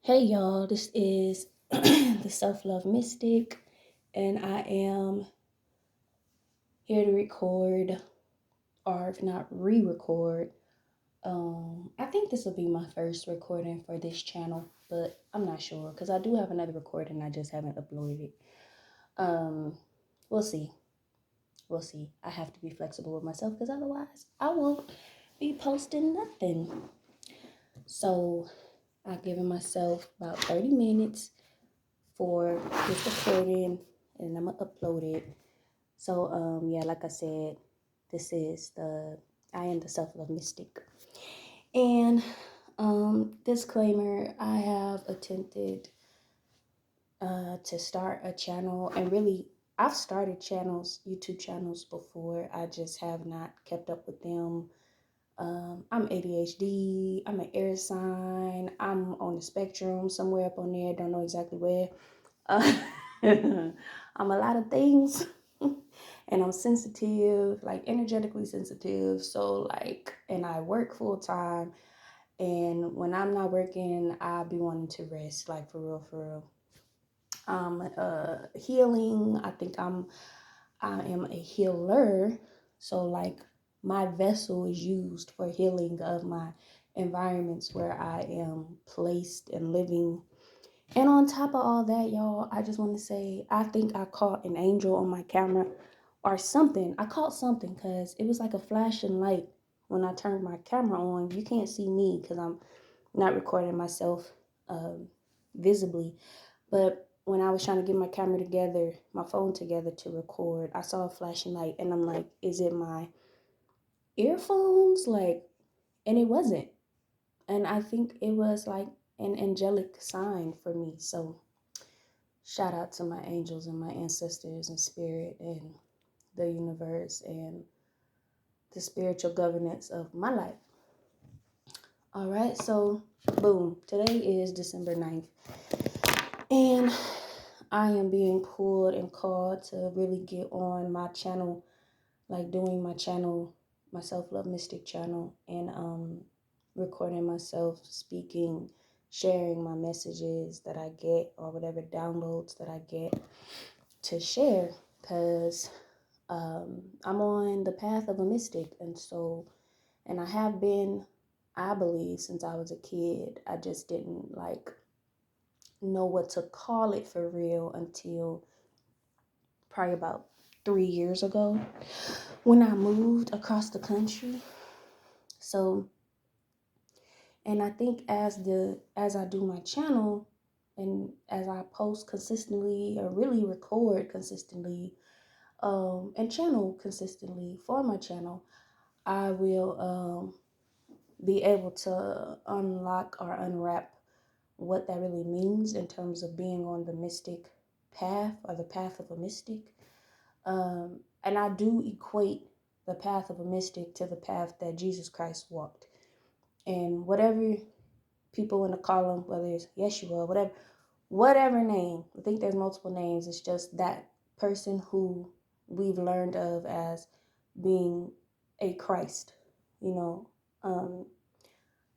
Hey y'all, this is the Self Love Mystic, and I am here to record, or if not re record. I think this will be my first recording for this channel, but I'm not sure because I do have another recording, I just haven't uploaded it. Um, we'll see. We'll see. I have to be flexible with myself because otherwise I won't be posting nothing. So I've given myself about 30 minutes for this recording and I'm gonna upload it. So yeah, like I said, this is the I am the self-love mystic. And disclaimer, I have attempted to start a channel, and really I've started channels, YouTube channels before. I just have not kept up with them. I'm ADHD, I'm an air sign, I'm on the spectrum somewhere up on there, don't know exactly where. Uh, I'm a lot of things and I'm sensitive, like energetically sensitive. So like, and I work full time. And when I'm not working, I be wanting to rest, like for real, for real. Healing. I am a healer. So like my vessel is used for healing of my environments where I am placed and living. And on top of all that, y'all, I just want to say I think I caught an angel on my camera or something. I caught something because it was like a flashing light when I turned my camera on. You can't see me because I'm not recording myself um, visibly. But when I was trying to get my camera together, my phone together to record, I saw a flashing light and I'm like, is it my earphones? Like, and it wasn't. And I think it was like an angelic sign for me. So shout out to my angels and my ancestors and spirit and the universe and the spiritual governance of my life. All right, so boom, today is December 9th. And I am being pulled and called to really get on my channel, like doing my channel, my self-love mystic channel, and recording myself speaking, sharing my messages that I get or whatever downloads that I get to share, because I'm on the path of a mystic. And I have been, I believe, since I was a kid. I just didn't like know what to call it for real until probably about 3 years ago when I moved across the country. So, and I think as I do my channel and as I post consistently or really record consistently, and channel consistently for my channel, I will be able to unlock or unwrap what that really means in terms of being on the mystic path or the path of a mystic. And I do equate the path of a mystic to the path that Jesus Christ walked. And whatever people want to call him, whether it's Yeshua, whatever name, I think there's multiple names. It's just that person who we've learned of as being a Christ, you know,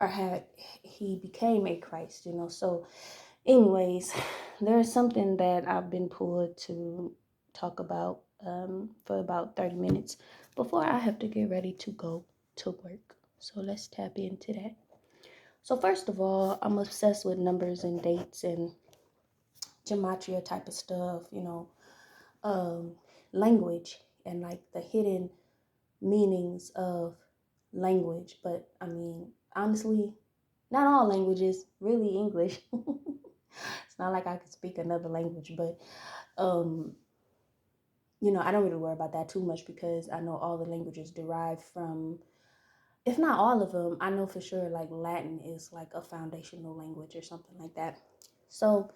or had he became a Christ, you know. So anyways, there's something that I've been pulled to talk about for about 30 minutes before I have to get ready to go to work. So let's tap into that. So first of all, I'm obsessed with numbers and dates and gematria type of stuff, you know, um, language and like the hidden meanings of language. But I mean, honestly, not all languages, really English. It's not like I could speak another language, but you know, I don't really worry about that too much because I know all the languages derive from, if not all of them, I know for sure like Latin is like a foundational language or something like that. So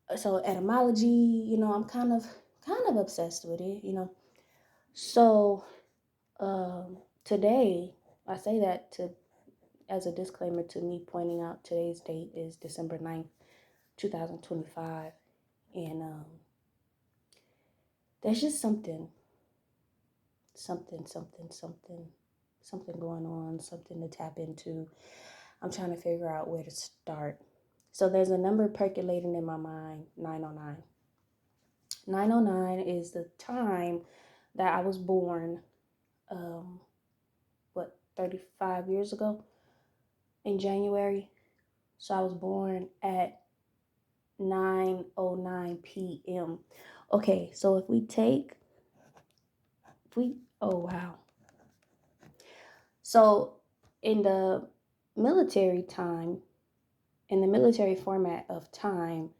etymology, you know, I'm kind of obsessed with it, you know. So today, I say that to as a disclaimer to me pointing out today's date is December 9th, 2025. And there's just something going on, something to tap into. I'm trying to figure out where to start. So there's a number percolating in my mind, 909. 909 is the time that I was born, 35 years ago in January. So I was born at 9:09 p.m. Okay, so oh wow. So in the military time, in the military format of time,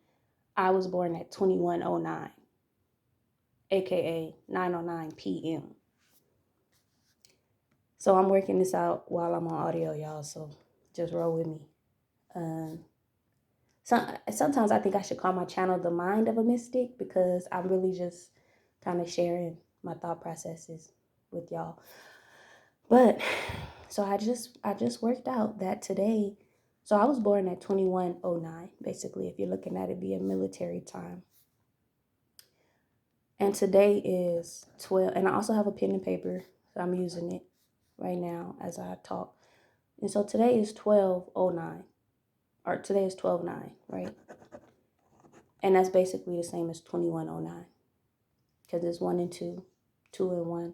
I was born at 21:09, aka 9:09 p.m. So I'm working this out while I'm on audio, y'all. So just roll with me. Um, sometimes I think I should call my channel The Mind of a Mystic, because I'm really just kind of sharing my thought processes with y'all. But so I just worked out that today. So I was born at 21:09, basically, if you're looking at it via military time. And today is 12, and I also have a pen and paper, so I'm using it right now as I talk. And so today is 12:09, or today is 12:09, right? And that's basically the same as 21:09, because it's 1 and 2, 2 and 1,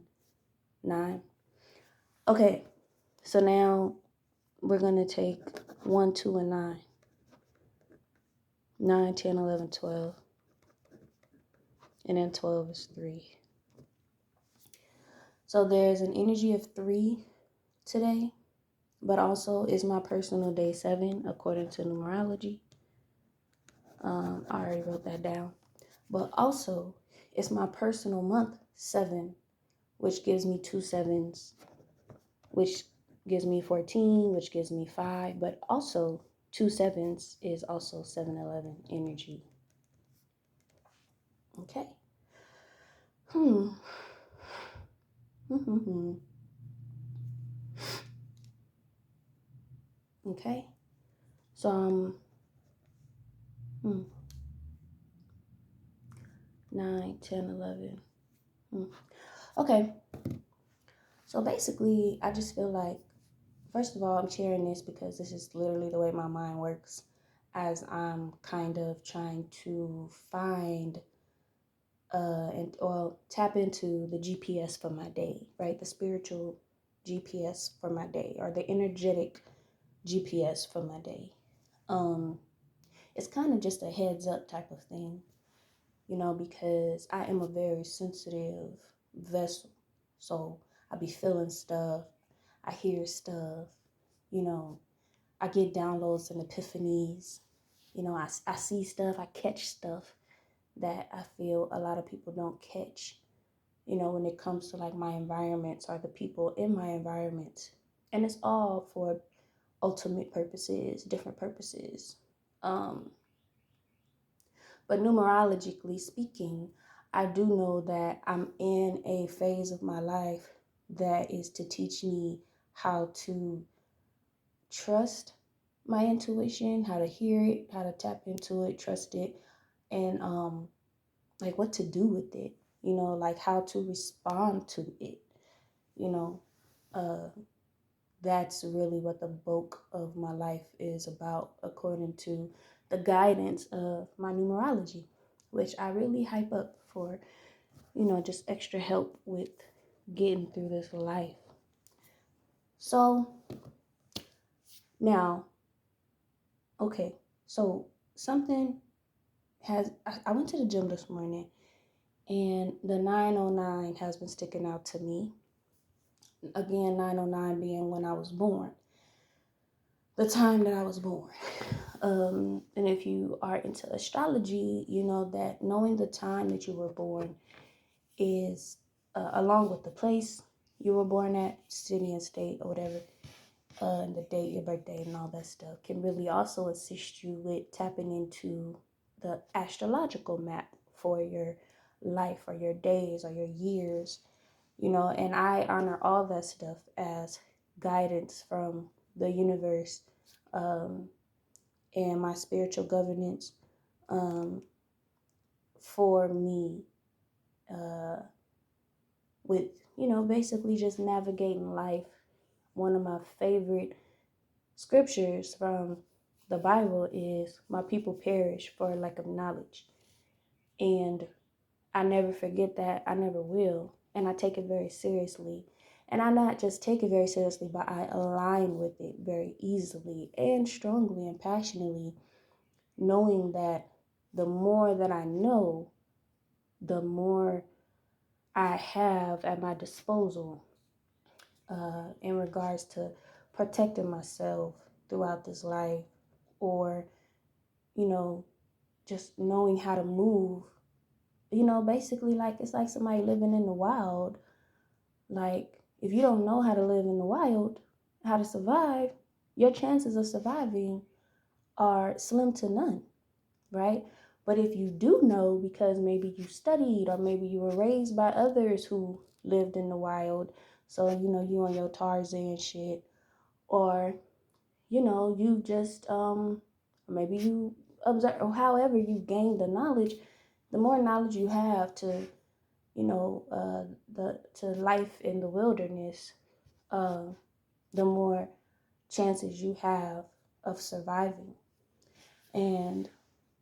9. Okay, so now we're going to take 1, 2, and 9. 9, 10, 11, 12. And then 12 is 3. So there's an energy of 3 today, but also is my personal day 7 according to numerology. I already wrote that down. But also, it's my personal month 7, which gives me 2 sevens, which gives me 14, which gives me 5. But also, 2 sevens is also 7-11 energy. Okay. Okay. So 9, 10, 11. Okay. So basically, I just feel like, first of all, I'm sharing this because this is literally the way my mind works, as I'm kind of trying to find or tap into the GPS for my day, right? The spiritual GPS for my day, or the energetic GPS for my day. It's kind of just a heads up type of thing, because I am a very sensitive vessel. So I be feeling stuff, I hear stuff, I get downloads and epiphanies. I see stuff, I catch stuff that I feel a lot of people don't catch, when it comes to like my environments or the people in my environment. And it's all for ultimate purposes, different purposes. But numerologically speaking, I do know that I'm in a phase of my life that is to teach me how to trust my intuition, how to hear it, how to tap into it, trust it, and like what to do with it, like how to respond to it, you know. That's really what the bulk of my life is about, according to the guidance of my numerology, which I really hype up for, just extra help with getting through this life. So now, okay, so something I went to the gym this morning, and the 909 has been sticking out to me. Again, 909 being when I was born, the time that I was born. And if you are into astrology, you know that knowing the time that you were born is, along with the place you were born at, city and state or whatever, and the date, your birthday, and all that stuff, can really also assist you with tapping into the astrological map for your life or your days or your years, and I honor all that stuff as guidance from the universe, and my spiritual governance, for me, with, basically just navigating life. One of my favorite scriptures from the Bible is my people perish for a lack of knowledge. And I never forget that. I never will. And I take it very seriously. And I not just take it very seriously, but I align with it very easily and strongly and passionately, knowing that the more that I know, the more I have at my disposal in regards to protecting myself throughout this life, or, you know, just knowing how to move. Basically, like, it's like somebody living in the wild. Like, if you don't know how to live in the wild, how to survive, your chances of surviving are slim to none, right? But if you do know, because maybe you studied or maybe you were raised by others who lived in the wild, so you on your Tarzan shit, or you just maybe you observe, or however you gain the knowledge, the more knowledge you have to to life in the wilderness, uh, the more chances you have of surviving. And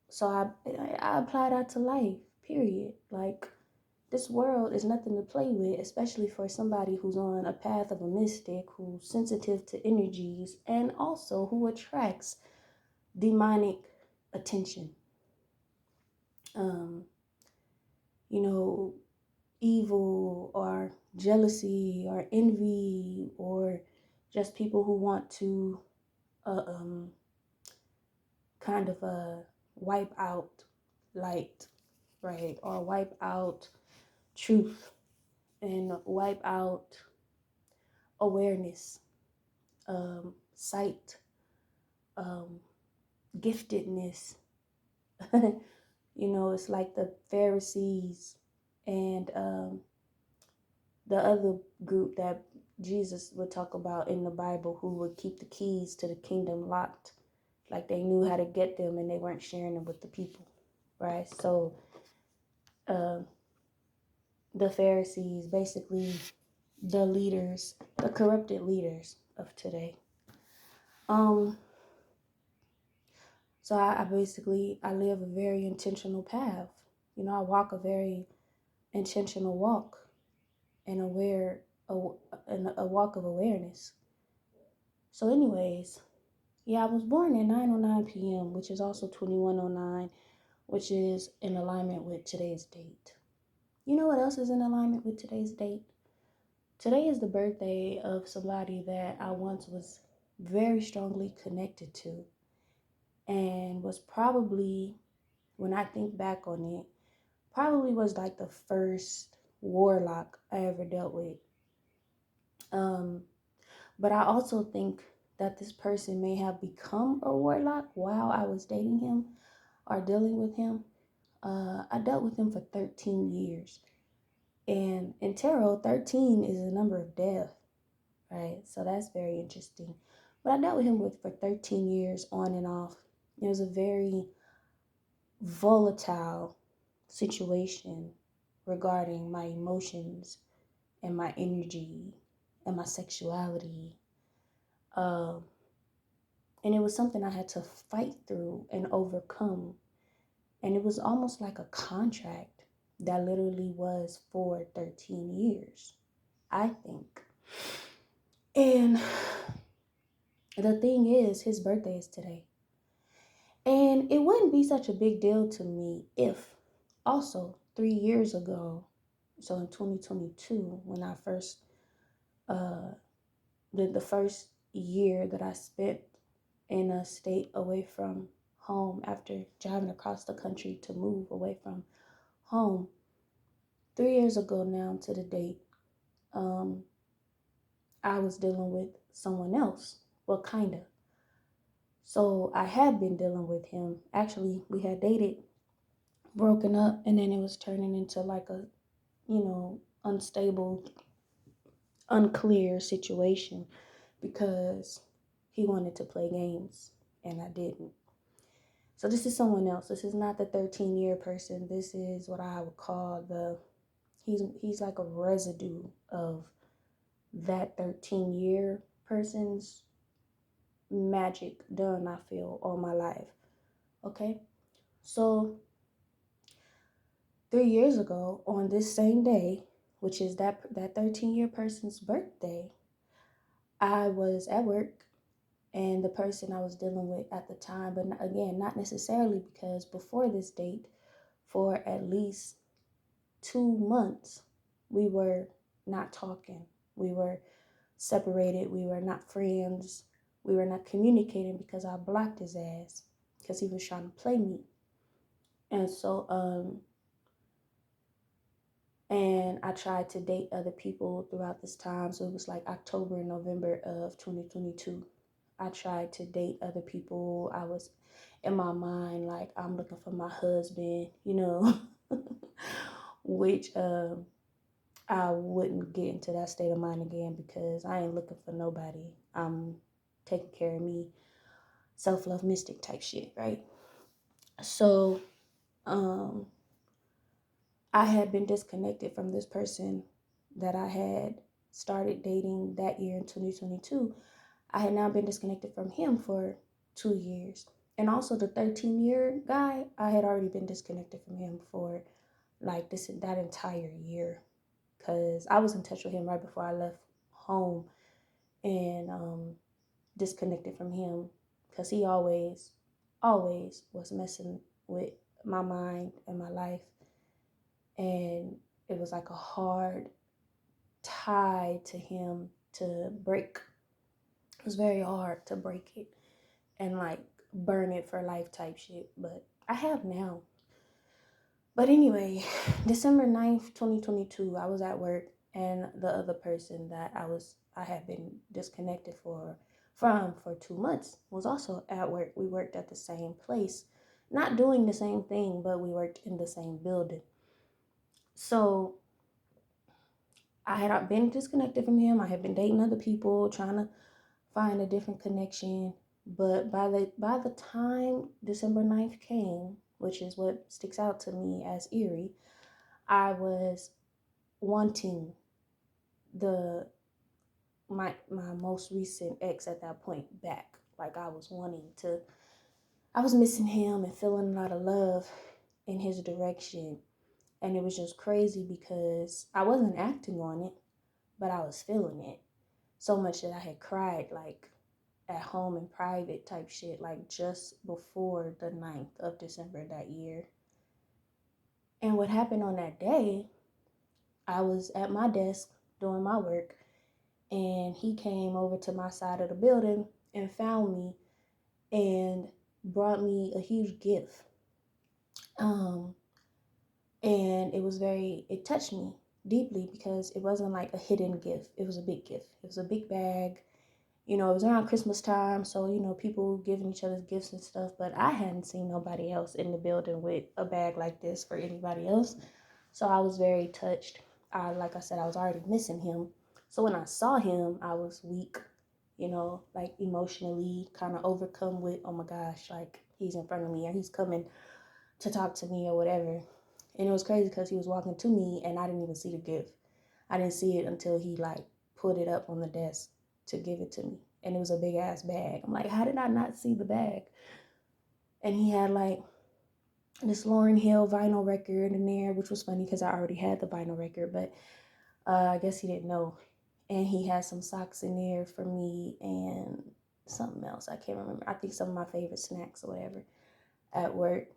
so I apply that to life, period. Like, this world is nothing to play with, especially for somebody who's on a path of a mystic, who's sensitive to energies, and also who attracts demonic attention. Um, you know, Evil or jealousy or envy, or just people who want to uh, um, kind of wipe out light, right? Or wipe out truth and wipe out awareness, sight, um, giftedness. It's like the Pharisees and the other group that Jesus would talk about in the Bible, who would keep the keys to the kingdom locked. Like, they knew how to get them and they weren't sharing them with the people, right? So uh, the Pharisees, basically the leaders, the corrupted leaders of today. So I live a very intentional path. I walk a very intentional walk, and a walk of awareness. So anyways, yeah, I was born at 9:09 p.m., which is also 21:09, which is in alignment with today's date. You know what else is in alignment with today's date? Today is the birthday of somebody that I once was very strongly connected to, and was probably, when I think back on it, probably was like the first warlock I ever dealt with. But I also think that this person may have become a warlock while I was dating him or dealing with him. I dealt with him for 13 years. And in tarot, 13 is a number of death, right? So that's very interesting. But I dealt with him for 13 years on and off. It was a very volatile situation regarding my emotions and my energy and my sexuality. Um, and it was something I had to fight through and overcome. And it was almost like a contract that literally was for 13 years, I think. And the thing is, his birthday is today. And it wouldn't be such a big deal to me if also 3 years ago, so in 2022, when I first, the first year that I spent in a state away from home after driving across the country to move away from home, 3 years ago now to the date, I was dealing with someone else. Well, kind of. So I had been dealing with him. Actually, we had dated, broken up, and then it was turning into like a, unstable, unclear situation because he wanted to play games and I didn't. So this is someone else. This is not the 13-year person. This is what I would call he's like a residue of that 13-year person's magic done, I feel, on my life. Okay? So 3 years ago, on this same day, which is that 13-year person's birthday, I was at work, and the person I was dealing with at the time, but again, not necessarily, because before this date, for at least 2 months, we were not talking. We were separated. We were not friends. We were not communicating because I blocked his ass because he was trying to play me. And so, and I tried to date other people throughout this time. So it was like October and November of 2022. I tried to date other people. I was in my mind like, I'm looking for my husband, which I wouldn't get into that state of mind again because I ain't looking for nobody. I'm taking care of me, self-love mystic type shit, right? So, um, I had been disconnected from this person that I had started dating that year in 2022. I had now been disconnected from him for 2 years. And also the 13-year guy, I had already been disconnected from him for like that entire year. Cause I was in touch with him right before I left home, and disconnected from him because he always was messing with my mind and my life. And it was like a hard tie to him to break. It was very hard to break it and like burn it for life type shit. But I have now. But anyway, December 9th, 2022, I was at work, and the other person that I had been disconnected from for 2 months was also at work. We worked at the same place, not doing the same thing, but we worked in the same building. So I had been disconnected from him. I had been dating other people, trying to find a different connection. But by the time December 9th came, which is what sticks out to me as eerie, I was wanting the my most recent ex at that point back. Like I was missing him and feeling a lot of love in his direction. And it was just crazy because I wasn't acting on it, but I was feeling it. So much that I had cried like at home in private type shit, like just before the 9th of December that year. And what happened on that day, I was at my desk doing my work, and he came over to my side of the building and found me and brought me a huge gift. Um, and it touched me deeply because it wasn't like a hidden gift. It was a big gift. It was a big bag. It was around Christmas time, so people giving each other gifts and stuff. But I hadn't seen nobody else in the building with a bag like this for anybody else, so I was very touched. Like I said, I was already missing him, so when I saw him, I was weak, like emotionally kind of overcome with, oh my gosh, like he's in front of me or he's coming to talk to me or whatever. And it was crazy because he was walking to me and I didn't even see the gift. I didn't see it until he like put it up on the desk to give it to me. And it was a big ass bag. I'm like, how did I not see the bag? And he had like this Lauryn Hill vinyl record in there, which was funny because I already had the vinyl record, but I guess he didn't know. And he had some socks in there for me and something else. I can't remember. I think some of my favorite snacks or whatever at work.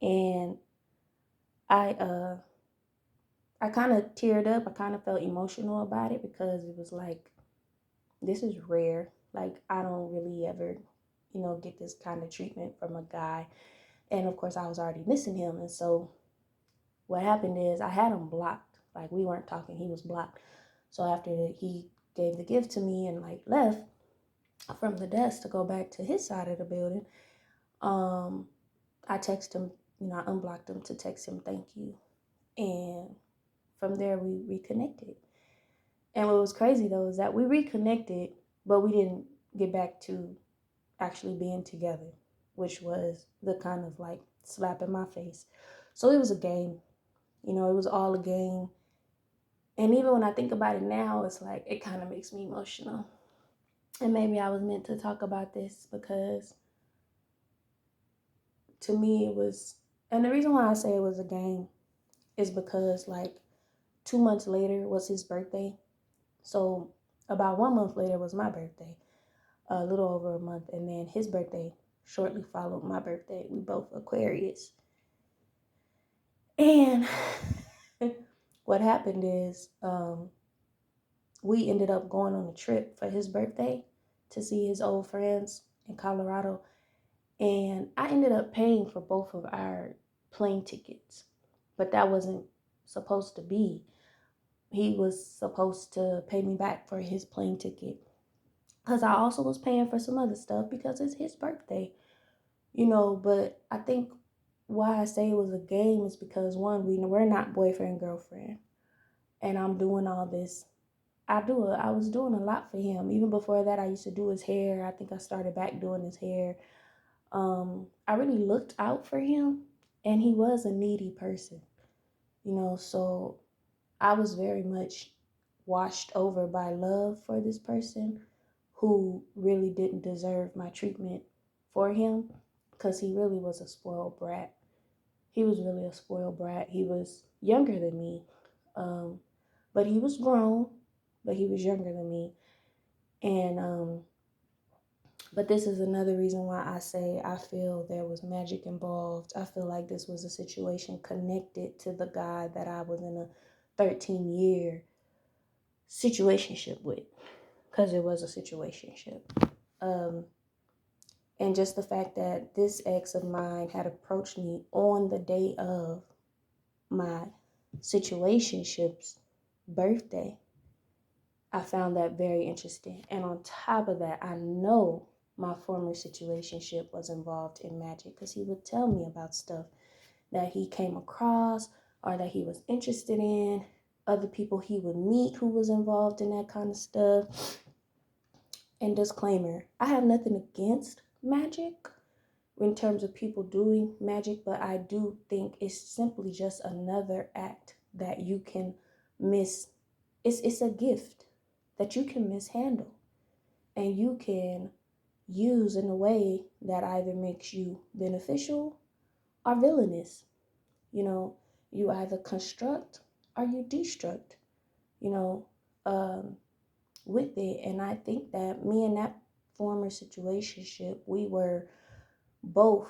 And I I kind of teared up. I kind of felt emotional about it because it was like, this is rare. Like, I don't really ever, get this kind of treatment from a guy. And of course, I was already missing him. And so what happened is I had him blocked. Like, we weren't talking, he was blocked. So after he gave the gift to me and like left from the desk to go back to his side of the building, I texted him, I unblocked him to text him thank you. And from there we reconnected. And what was crazy though is that we reconnected, but we didn't get back to actually being together, which was the kind of like slap in my face. So it was a game, it was all a game. And even when I think about it now, it's like it kind of makes me emotional. And maybe I was meant to talk about this because to me it was, and the reason why I say it was a game is because like 2 months later was his birthday. So about 1 month later was my birthday, a little over a month, and then his birthday shortly followed my birthday. We both Aquarius. And what happened is we ended up going on a trip for his birthday to see his old friends in Colorado. And I ended up paying for both of our plane tickets, but that wasn't supposed to be. He was supposed to pay me back for his plane ticket because I also was paying for some other stuff because it's his birthday, But I think why I say it was a game is because one, we're not boyfriend girlfriend, and I'm doing all this. I was doing a lot for him. Even before that, I used to do his hair. I think I started back doing his hair. I really looked out for him, and he was a needy person, So I was very much washed over by love for this person who really didn't deserve my treatment for him because he really was a spoiled brat. He was really a spoiled brat. He was younger than me, um, but he was grown, but he was younger than me. And but this is another reason why I say I feel there was magic involved. I feel like this was a situation connected to the guy that I was in a 13-year situationship with, because it was a situationship. Um, and just the fact that this ex of mine had approached me on the day of my situationship's birthday, I found that very interesting. And on top of that, I know my former situationship was involved in magic because he would tell me about stuff that he came across or that he was interested in, other people he would meet who was involved in that kind of stuff. And disclaimer, I have nothing against magic in terms of people doing magic, but I do think it's simply just another act that you can miss. It's a gift that you can mishandle and you can use in a way that either makes you beneficial or villainous. You know, you either construct or you destruct, you know, um, with it. And I think that me and that former situationship, we were both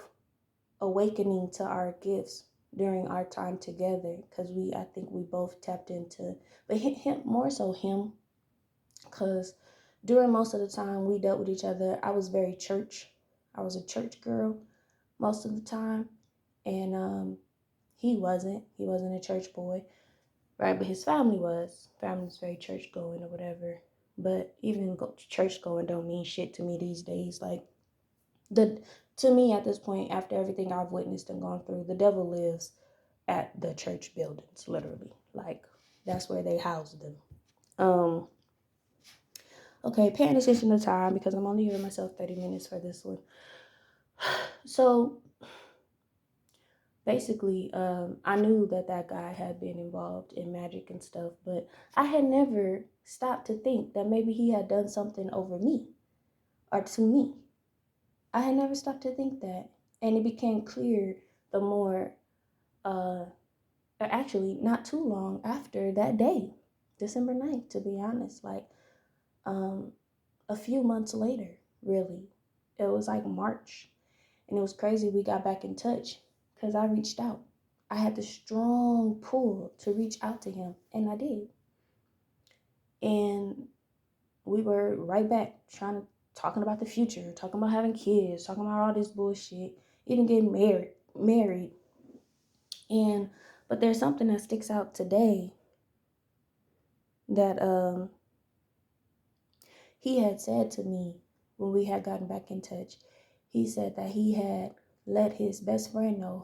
awakening to our gifts during our time together because I think we both tapped into, but him more so him, because during most of the time we dealt with each other, I was very church. I was a church girl most of the time, and he wasn't. He wasn't a church boy, right? But his family was. Family's very church going or whatever. But even church going don't mean shit to me these days. Like the to me at this point, after everything I've witnessed and gone through, the devil lives at the church buildings, literally. Like that's where they house them. Um, okay, paying attention to time because I'm only giving myself 30 minutes for this one. So basically, I knew that guy had been involved in magic and stuff, but I had never stopped to think that maybe he had done something over me or to me. I had never stopped to think that. And it became clear the more, actually, not too long after that day, December 9th, to be honest, like um, a few months later, really. It was like March. And it was crazy. We got back in touch because I reached out. I had the strong pull to reach out to him, and I did. And we were right back talking about the future, talking about having kids, talking about all this bullshit, even getting married. And but there's something that sticks out today that he had said to me when we had gotten back in touch. He said that he had let his best friend know,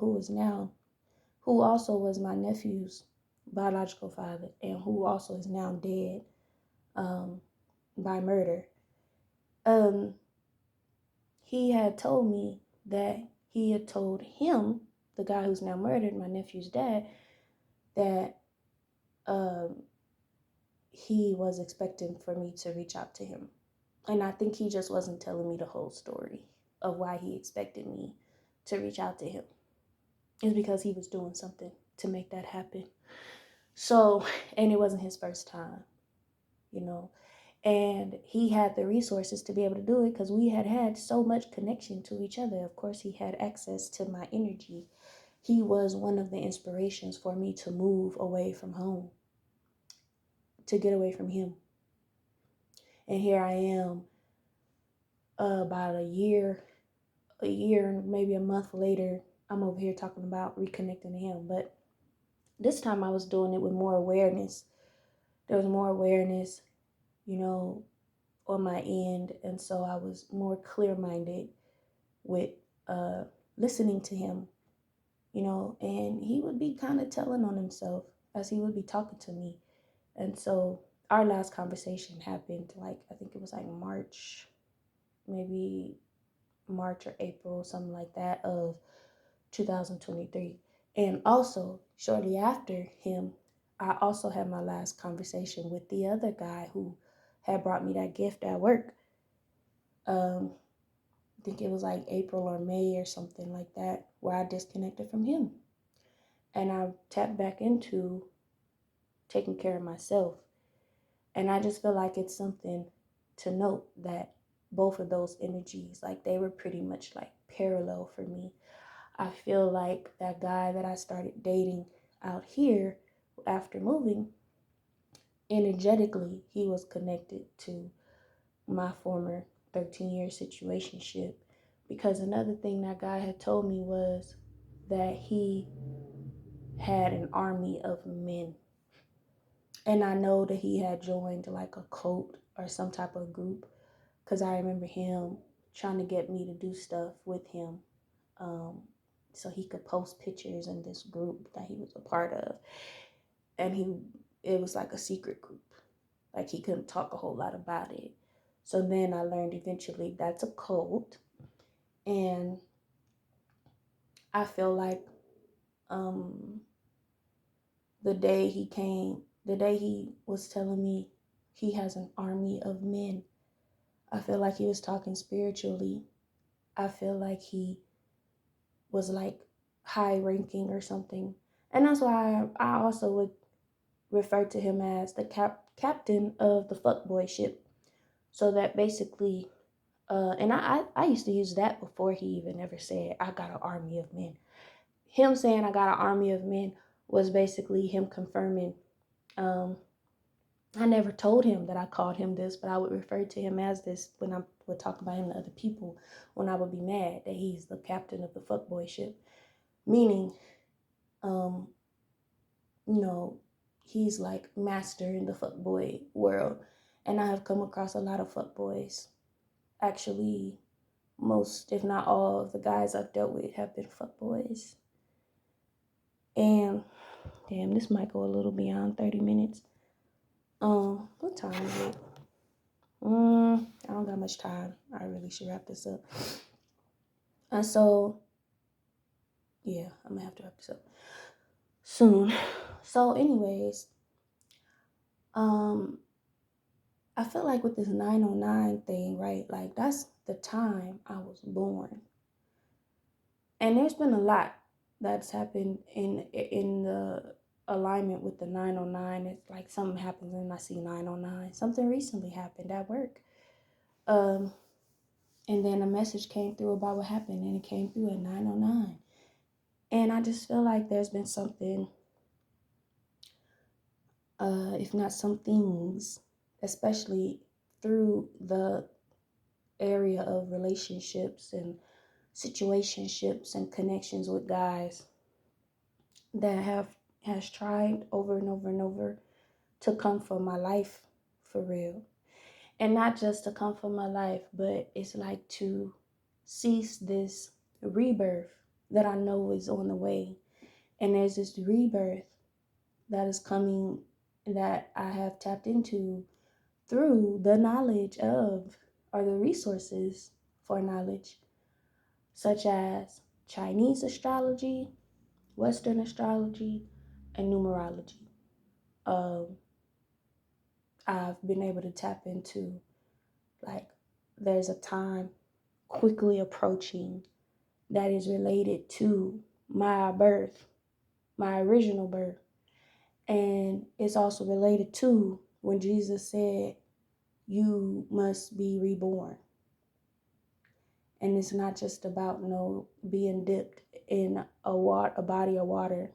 who also was my nephew's biological father and who also is now dead um, by murder. Um, he had told me that he had told him, the guy who's now murdered, my nephew's dad, that um, he was expecting for me to reach out to him. And I think he just wasn't telling me the whole story of why he expected me to reach out to him. It's because he was doing something to make that happen. So, and it wasn't his first time, you know. And he had the resources to be able to do it because we had had so much connection to each other. Of course, he had access to my energy. He was one of the inspirations for me to move away from home, to get away from him. And here I am, about a year and maybe a month later, I'm over here talking about reconnecting to him. But this time I was doing it with more awareness. There was more awareness, you know, on my end. And so I was more clear minded with uh, listening to him, you know, and he would be kind of telling on himself as he would be talking to me. And so our last conversation happened like, I think it was like March, maybe March or April, something like that, of 2023. And also, shortly after him, I also had my last conversation with the other guy who had brought me that gift at work. I think it was like April or May or something like that, where I disconnected from him. And I tapped back into taking care of myself. And I just feel like it's something to note that both of those energies, like they were pretty much like parallel for me. I feel like that guy that I started dating out here after moving, energetically, he was connected to my former 13-year situationship. Because another thing that guy had told me was that he had an army of men. And I know that he had joined like a cult or some type of group because I remember him trying to get me to do stuff with him, um, so he could post pictures in this group that he was a part of. And it was like a secret group. Like he couldn't talk a whole lot about it. So then I learned eventually that's a cult. And I feel like um, the day he was telling me he has an army of men, I feel like he was talking spiritually. I feel like he was like high ranking or something. And that's why I also would refer to him as the captain of the fuckboy ship. So that basically, and I used to use that before he even ever said, I got an army of men. Him saying I got an army of men was basically him confirming. Um, I never told him that I called him this, but I would refer to him as this when I would talk about him to other people when I would be mad that he's the captain of the fuckboy ship. Meaning, um, you know, he's like master in the fuckboy world. And I have come across a lot of fuckboys. Actually, most, if not all, of the guys I've dealt with have been fuckboys. And damn, this might go a little beyond 30 minutes. What time is it? I don't got much time. I really should wrap this up. And so, yeah, I'm gonna have to wrap this up soon. So, anyways, um, I feel like with this 909 thing, right? Like that's the time I was born. And there's been a lot that's happened in the alignment with the 909. It's like something happens and I see 909. Something recently happened at work. Um and then a message came through about what happened and it came through at 909. And I just feel like there's been something, if not some things, especially through the area of relationships and situationships and connections with guys that has tried over and over and over to come for my life for real. And not just to come for my life, but it's like to cease this rebirth that I know is on the way. And there's this rebirth that is coming that I have tapped into through the knowledge of, or the resources for knowledge, such as Chinese astrology, Western astrology, and numerology. Um, I've been able to tap into like there's a time quickly approaching that is related to my birth, my original birth. And it's also related to when Jesus said, you must be reborn. And it's not just about, being dipped in a body of water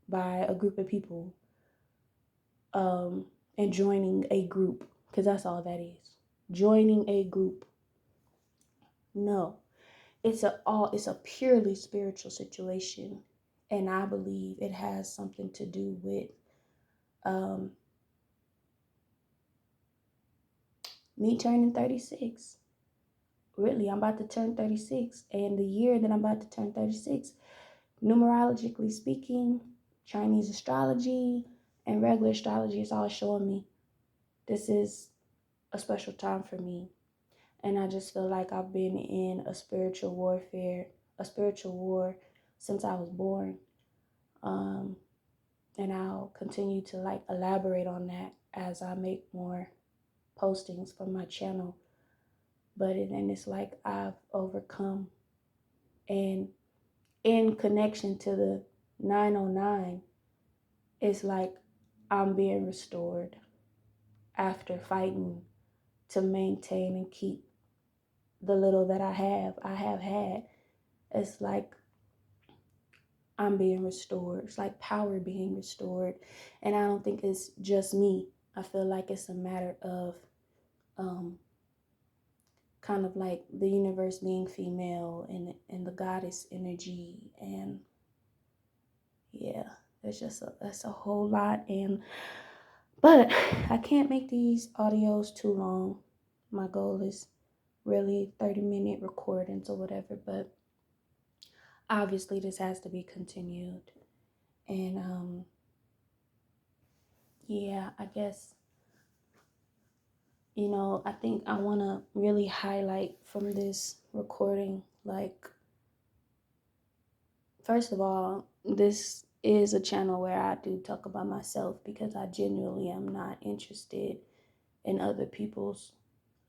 by a group of people, and joining a group, because that's all that is. Joining a group. No, it's a purely spiritual situation, and I believe it has something to do with me turning 36. Really, I'm about to turn 36, and the year that I'm about to turn 36, numerologically speaking, Chinese astrology and regular astrology is all showing me this is a special time for me. And I just feel like I've been in a spiritual war since I was born. And I'll continue to elaborate on that as I make more postings from my channel. But it's like I've overcome. And in connection to the 909, it's like I'm being restored after fighting to maintain and keep the little that I have had. It's like I'm being restored. It's like power being restored. And I don't think it's just me. I feel like it's a matter of kind of like the universe being female and the goddess energy. And yeah, that's a whole lot. But I can't make these audios too long. My goal is really 30-minute recordings or whatever, but obviously this has to be continued. And yeah, I guess, I think I want to really highlight from this recording, like, first of all, this is a channel where I do talk about myself because I genuinely am not interested in other people's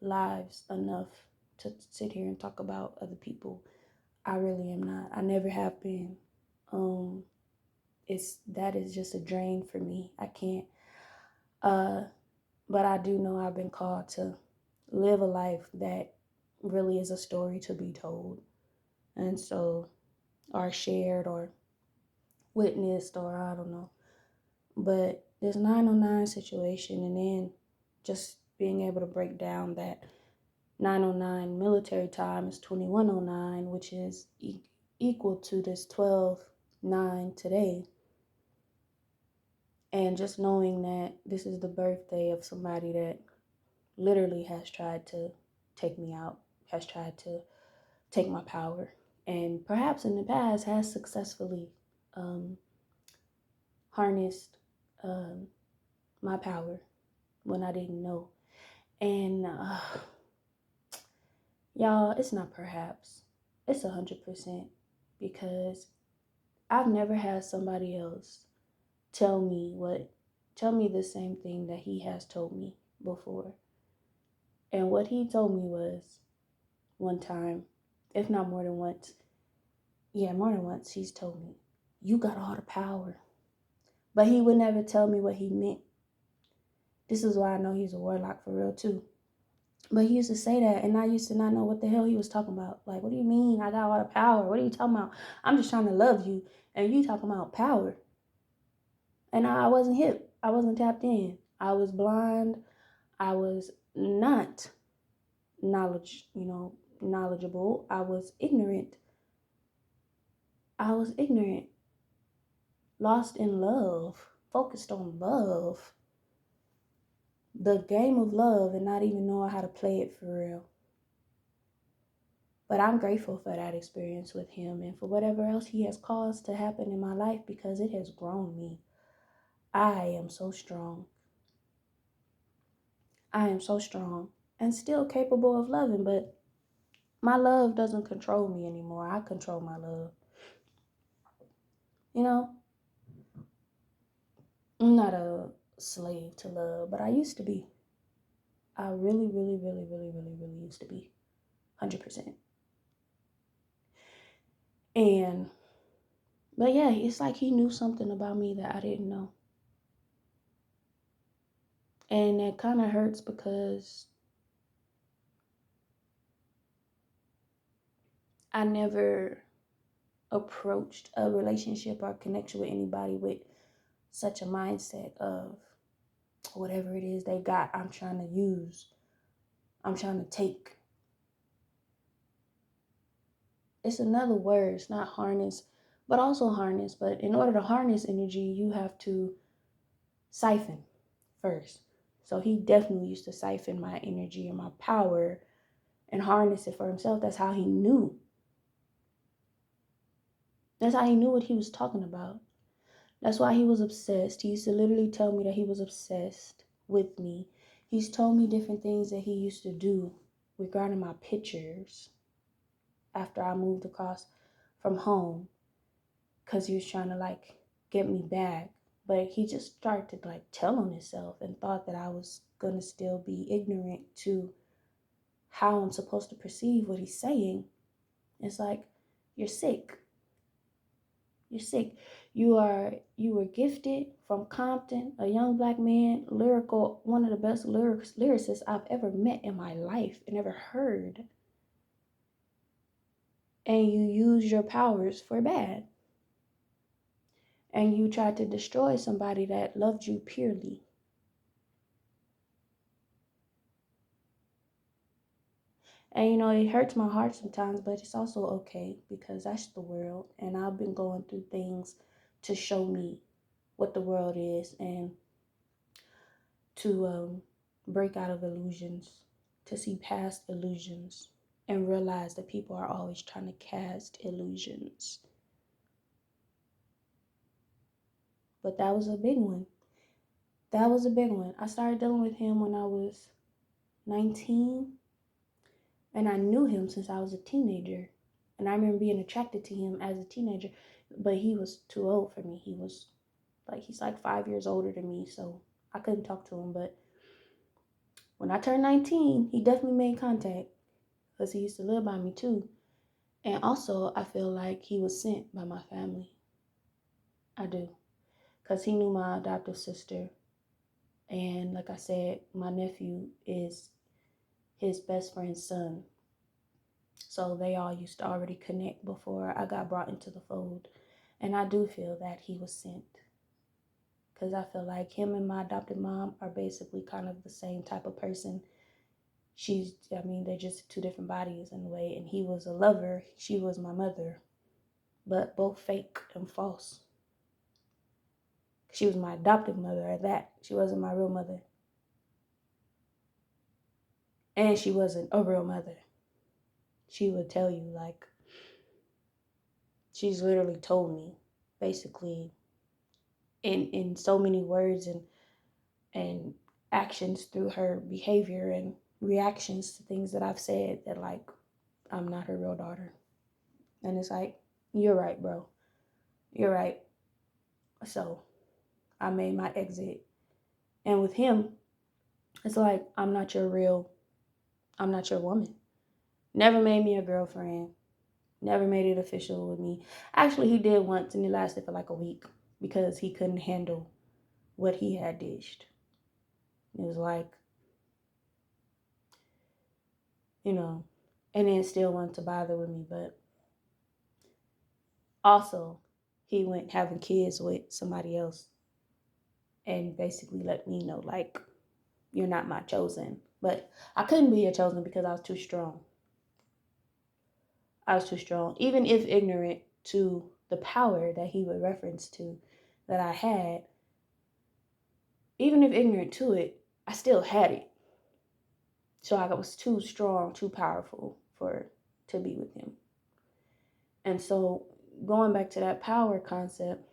lives enough to sit here and talk about other people. I really am not. I never have been. That is just a drain for me. I can't. But I do know I've been called to live a life that really is a story to be told. And so, or shared or witnessed, or I don't know. But this 909 situation, and then just being able to break down that 909 military time is 2109, which is equal to this 12/9 today. And just knowing that this is the birthday of somebody that literally has tried to take me out, has tried to take my power, and perhaps in the past has successfully harnessed my power when I didn't know. And y'all, it's not perhaps, it's 100%, because I've never had somebody else tell me the same thing that he has told me before. And what he told me was, one time, if not more than once, he's told me, you got all the power. But he would never tell me what he meant. This is why I know he's a warlock for real too. But he used to say that, and I used to not know what the hell he was talking about. Like, what do you mean I got all the power? What are you talking about? I'm just trying to love you, and you talking about power. And I wasn't hip. I wasn't tapped in. I was blind. I was not knowledgeable. I was ignorant. Lost in love, focused on love, the game of love, and not even knowing how to play it for real. But I'm grateful for that experience with him and for whatever else he has caused to happen in my life, because it has grown me. I am so strong. I am so strong and still capable of loving, but my love doesn't control me anymore. I control my love. I'm not a slave to love, but I used to be. I really, really, really, really, really, really used to be. 100%. And, but yeah, it's like he knew something about me that I didn't know. And it kind of hurts because I never approached a relationship or connection with anybody with such a mindset of whatever it is they got, I'm trying to use, I'm trying to take. It's another word, it's not harness, but also harness. But in order to harness energy, you have to siphon first. So he definitely used to siphon my energy and my power and harness it for himself. That's how he knew. That's how he knew what he was talking about. That's why he was obsessed. He used to literally tell me that he was obsessed with me. He's told me different things that he used to do regarding my pictures after I moved across from home, because he was trying to like get me back. But he just started to like tell on himself and thought that I was gonna still be ignorant to how I'm supposed to perceive what he's saying. It's like, you're sick. You're sick. You were gifted from Compton, a young black man, lyrical, one of the best lyricists I've ever met in my life and ever heard. And you use your powers for bad. And you tried to destroy somebody that loved you purely. And it hurts my heart sometimes, but it's also okay because that's the world. And I've been going through things to show me what the world is and to break out of illusions, to see past illusions and realize that people are always trying to cast illusions. But that was a big one. That was a big one. I started dealing with him when I was 19, and I knew him since I was a teenager. And I remember being attracted to him as a teenager, but he was too old for me. He's like 5 years older than me, so I couldn't talk to him. But when I turned 19, he definitely made contact because he used to live by me too. And also, I feel like he was sent by my family. I do. Because he knew my adoptive sister. And like I said, my nephew is his best friend's son. So they all used to already connect before I got brought into the fold. And I do feel that he was sent. Because I feel like him and my adopted mom are basically kind of the same type of person. They're just two different bodies in a way. And he was a lover. She was my mother. But both fake and false. She was my adoptive mother at that. She wasn't my real mother. And she wasn't a real mother. She would tell you, like, she's literally told me, basically, in so many words and actions through her behavior and reactions to things that I've said, that, like, I'm not her real daughter. And it's like, you're right, bro. You're right. So I made my exit. And with him, it's like, I'm not your woman. Never made me a girlfriend. Never made it official with me. Actually, he did once, and it lasted for like a week because he couldn't handle what he had dished. It was like, and then still wanted to bother with me. But also, he went having kids with somebody else and basically let me know, like, you're not my chosen. But I couldn't be your chosen because I was too strong. I was too strong, even if ignorant to the power that he would reference to that I had. Even if ignorant to it, I still had it. So I was too strong, too powerful to be with him. And so going back to that power concept,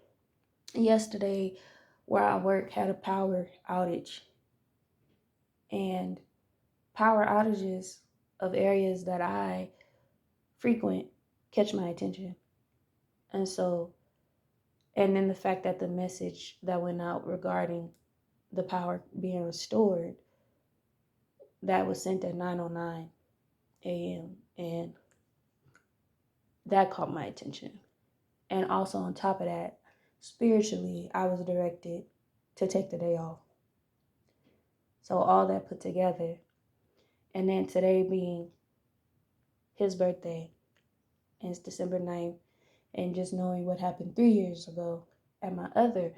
yesterday where I work had a power outage. And power outages of areas that I frequent catch my attention. And then the fact that the message that went out regarding the power being restored, that was sent at 9:09 a.m. And that caught my attention. And also, on top of that, spiritually, I was directed to take the day off. So, all that put together, and then today being his birthday, and it's December 9th, and just knowing what happened 3 years ago at my other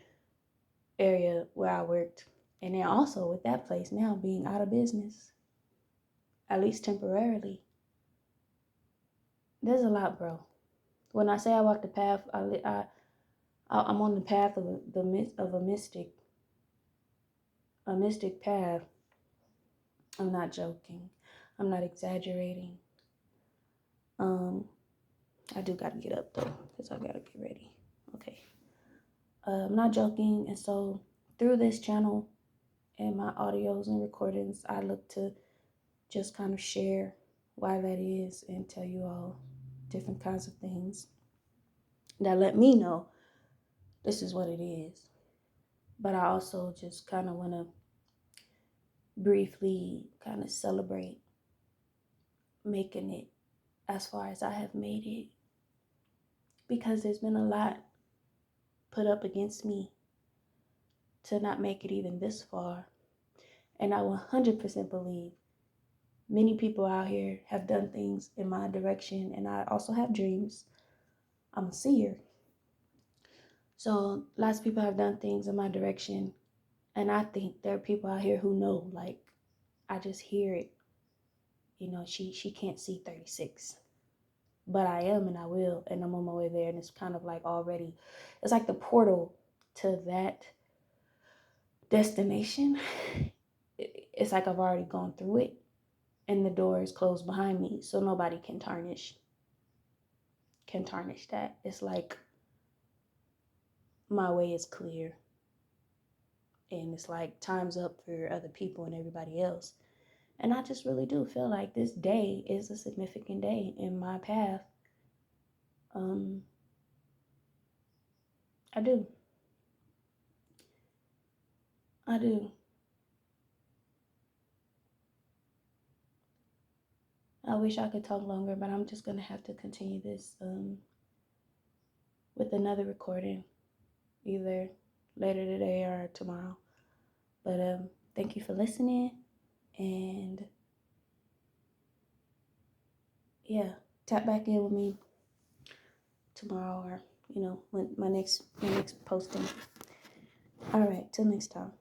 area where I worked, and then also with that place now being out of business, at least temporarily. There's a lot, bro. When I say I walk the path, I'm on the path of a mystic path. I'm not joking. I'm not exaggerating. Um, I do gotta get up though, because I gotta get ready. Okay. I'm not joking, and so through this channel and my audios and recordings, I look to just kind of share why that is and tell you all different kinds of things that let me know this is what it is. But I also just kind of want to briefly kind of celebrate making it as far as I have made it, because there's been a lot put up against me to not make it even this far. And I 100% believe many people out here have done things in my direction, and I also have dreams. I'm a seer. So lots of people have done things in my direction, and I think there are people out here who know, like, I just hear it. You know, she can't see 36. But I am, and I will, and I'm on my way there, and it's kind of like already, it's like the portal to that destination. It's like I've already gone through it, and the door is closed behind me, so nobody can tarnish that. It's like my way is clear, and it's like time's up for other people and everybody else. And I just really do feel like this day is a significant day in my path. I do. I do. I wish I could talk longer, but I'm just gonna have to continue this with another recording, either later today or tomorrow. But thank you for listening, and yeah, tap back in with me tomorrow, or when my next posting. All right, till next time.